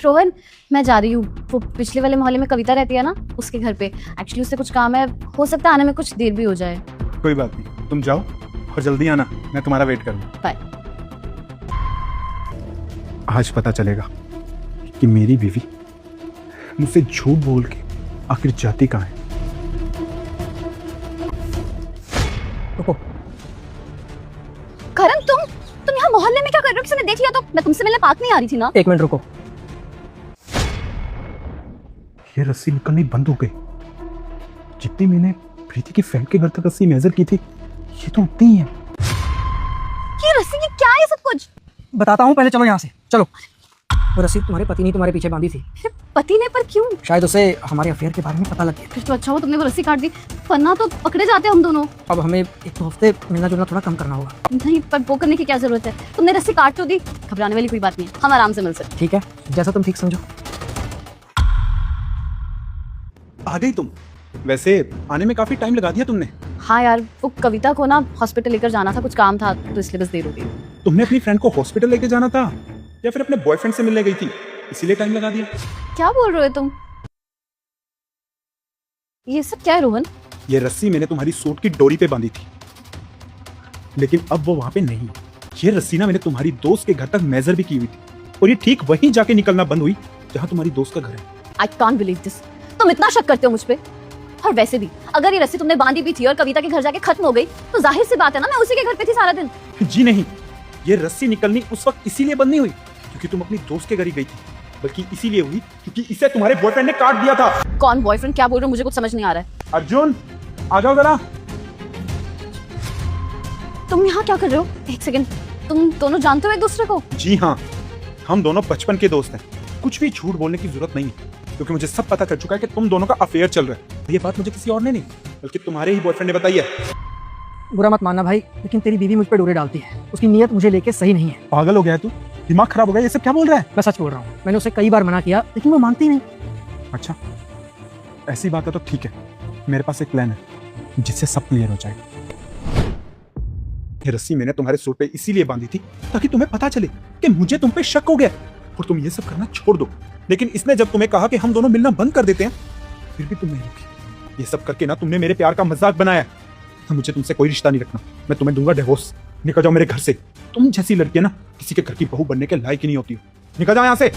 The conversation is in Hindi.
रोहन, मैं जा रही हूँ। वो पिछले वाले मोहल्ले में कविता रहती है ना, उसके घर पे। एक्चुअली उससे कुछ काम है, हो सकता है आने में कुछ देर भी हो जाए। कोई बात नहीं, तुम जाओ और जल्दी आना, मैं तुम्हारा वेट करूँगा। बाय। आज पता चलेगा कि मेरी बीवी मुझसे झूठ बोल के आखिर जाती कहाँ है। रुको। करण, तुम यहाँ मोहल्ले में क्या कर रहे हो? किसी ने देख लिया तो? मैं तुमसे मिलने पार्क नहीं आ रही थी ना। एक मिनट रुको। ये रस्सी निकलनी बंद हो गई। जितनी मैंने प्रीति की फ्रेंड के घर तक रस्सी मेजर की थी, ये तो उतनी ही है। ये रस्सी, ये क्या है सब कुछ? बताता हूँ, पहले चलो यहाँ से। चलो। वो रस्सी तुम्हारे पति ने तुम्हारे पीछे बांधी थी। पति ने? पर क्यों? शायद उसे हमारे अफेयर के बारे में पता लग गया। फिर तो अच्छा हो तुमने वो रस्सी काट दी, वरना तो पकड़े जाते हम दोनों। अब हमें 1-2 हफ्ते मिलना जुलना थोड़ा कम करना होगा। नहीं, पर वो करने की क्या जरूरत है? तुमने रस्सी काट तो दी, घबराने वाली कोई बात नहीं है, हम आराम से मिल सकते। ठीक है, जैसा तुम ठीक समझो। आ गई तुम? वैसे आने में काफी टाइम लगा दिया तुमने। हाँ यार, वो कविता को ना हॉस्पिटल लेकर जाना था, कुछ काम था, तो इसलिए बस देर हो गई। तुमने अपनी फ्रेंड को हॉस्पिटल लेके जाना था या फिर अपने बॉयफ्रेंड से मिलने गई थी, इसीलिए टाइम लगा दिया? क्या बोल रहे हो तुम? ये सब क्या है रोहन? ये रस्सी मैंने तुम्हारी सूट की डोरी पे बांधी थी, लेकिन अब वो वहां पे नहीं। ये रस्सी ना मैंने तुम्हारी दोस्त के घर तक मेजर भी की हुई थी, और ये ठीक वहीं जाके निकलना बंद हुई जहां तुम्हारी दोस्त का घर है। I can't believe this. तुम इतना शक करते हो मुझ पे? और वैसे भी अगर ये रस्सी तुमने बांधी भी थी और कविता के घर जाके खत्म हो गई, तो जाहिर सी बात है ना, मैं उसी के घर पे थी सारा दिन। जी नहीं, ये रस्सी निकलनी उस वक्त इसीलिए बंद नहीं हुई क्योंकि तुम अपनी दोस्त के घर ही गई थी, बल्कि इसीलिए हुई क्योंकि इसे तुम्हारे बॉयफ्रेंड ने काट दिया था। कौन बॉयफ्रेंड? क्या बोल रहे हो? मुझे कुछ समझ नहीं आ रहा है। अर्जुन, आ जाओ जरा। तुम यहाँ क्या कर रहे हो? एक सेकंड, तुम दोनों जानते हो एक दूसरे को? जी हाँ, हम दोनों बचपन के दोस्त हैं। कुछ भी झूठ बोलने की जरूरत नहीं है क्योंकि मुझे सब पता चल चुका है कि तुम दोनों का अफेयर चल रहा है। ये बात मुझे किसी और ने नहीं, बल्कि तुम्हारे ही बॉयफ्रेंड ने बताई है। बुरा मत मानना भाई, लेकिन तेरी बीवी मुझ पे डोरे डालती है। उसकी नीयत मुझे लेके सही नहीं है। पागल हो गया है तू? दिमाग खराब हो गया? ये सब क्या बोल रहा है? मैं सच बोल रहा हूँ। मैंने उसे कई बार मना किया, लेकिन वो मानती ही नहीं। अच्छा, ऐसी बात है तो ठीक है, मेरे पास एक प्लान है जिससे सब क्लियर हो जाएगा। ये रस्सी मैंने तुम्हारे सूट पे इसीलिए बांधी थी ताकि तुम्हें पता चले कि मुझे तुम पे शक हो गया और तुम ये सब करना छोड़ दो। लेकिन इसने जब तुम्हें कहा कि हम दोनों मिलना बंद कर देते हैं, फिर भी तुम नहीं रुकी। ये सब करके ना तुमने मेरे प्यार का मजाक बनाया। मुझे तुमसे कोई रिश्ता नहीं रखना, मैं तुम्हें दूंगा डिवोर्स। निकल जाओ मेरे घर से। तुम जैसी लड़की है ना, किसी के घर की बहू बनने के लायक ही नहीं होती हो। निकल जाओ यहाँ से।